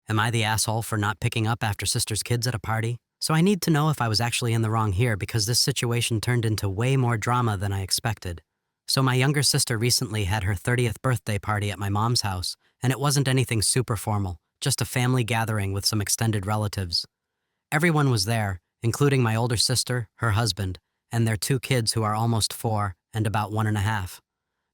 Am I the asshole for not picking up after sister's kids at a party? So I need to know if I was actually in the wrong here because this situation turned into way more drama than I expected. So my younger sister recently had her 30th birthday party at my mom's house, and it wasn't anything super formal, just a family gathering with some extended relatives. Everyone was there, including my older sister, her husband, and their two kids who are almost 4 and about 1.5.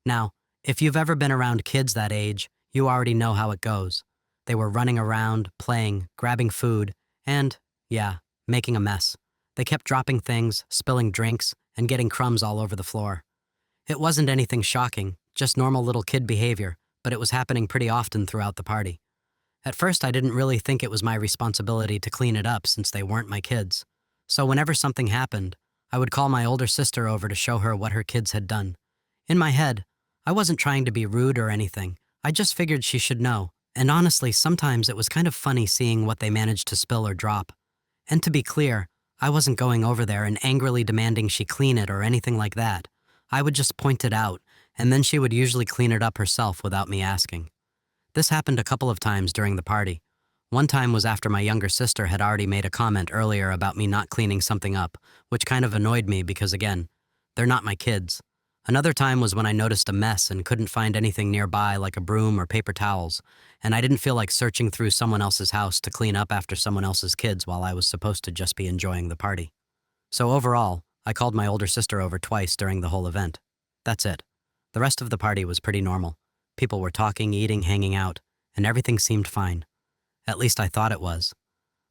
Now, if you've ever been around kids that age, you already know how it goes. They were running around, playing, grabbing food, and, yeah, making a mess. They kept dropping things, spilling drinks, and getting crumbs all over the floor. It wasn't anything shocking, just normal little kid behavior, but it was happening pretty often throughout the party. At first, I didn't really think it was my responsibility to clean it up since they weren't my kids. So whenever something happened, I would call my older sister over to show her what her kids had done. In my head, I wasn't trying to be rude or anything. I just figured she should know. And honestly, sometimes it was kind of funny seeing what they managed to spill or drop. And to be clear, I wasn't going over there and angrily demanding she clean it or anything like that. I would just point it out, and then she would usually clean it up herself without me asking. This happened a couple of times during the party. One time was after my younger sister had already made a comment earlier about me not cleaning something up, which kind of annoyed me because, again, they're not my kids. Another time was when I noticed a mess and couldn't find anything nearby like a broom or paper towels, and I didn't feel like searching through someone else's house to clean up after someone else's kids while I was supposed to just be enjoying the party. So overall, I called my older sister over twice during the whole event. That's it. The rest of the party was pretty normal. People were talking, eating, hanging out, and everything seemed fine. At least I thought it was.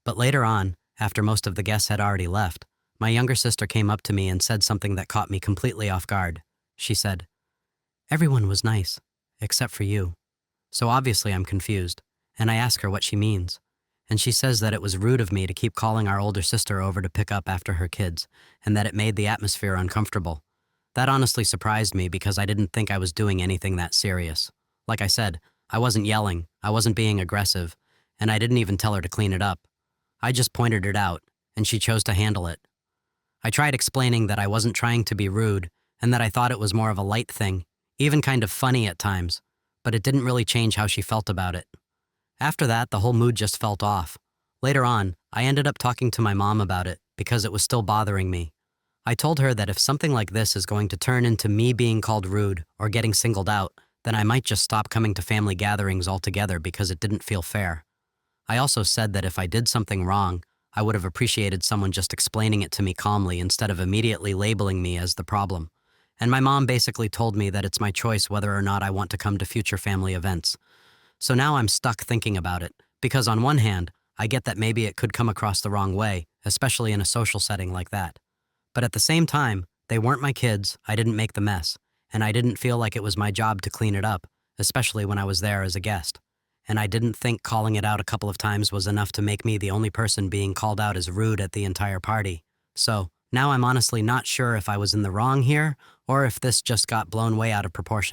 But later on, after most of the guests had already left, my younger sister came up to me and said something that caught me completely off guard. She said, "Everyone was nice, except for you." So obviously I'm confused, and I ask her what she means. And she says that it was rude of me to keep calling our older sister over to pick up after her kids, and that it made the atmosphere uncomfortable. That honestly surprised me because I didn't think I was doing anything that serious. Like I said, I wasn't yelling, I wasn't being aggressive, and I didn't even tell her to clean it up. I just pointed it out, and she chose to handle it. I tried explaining that I wasn't trying to be rude, and that I thought it was more of a light thing, even kind of funny at times, but it didn't really change how she felt about it. After that, the whole mood just felt off. Later on, I ended up talking to my mom about it because it was still bothering me. I told her that if something like this is going to turn into me being called rude or getting singled out, then I might just stop coming to family gatherings altogether because it didn't feel fair. I also said that if I did something wrong, I would have appreciated someone just explaining it to me calmly instead of immediately labeling me as the problem. And my mom basically told me that it's my choice whether or not I want to come to future family events. So now I'm stuck thinking about it, because on one hand, I get that maybe it could come across the wrong way, especially in a social setting like that. But at the same time, they weren't my kids, I didn't make the mess, and I didn't feel like it was my job to clean it up, especially when I was there as a guest. And I didn't think calling it out a couple of times was enough to make me the only person being called out as rude at the entire party. So, now I'm honestly not sure if I was in the wrong here, or if this just got blown way out of proportion.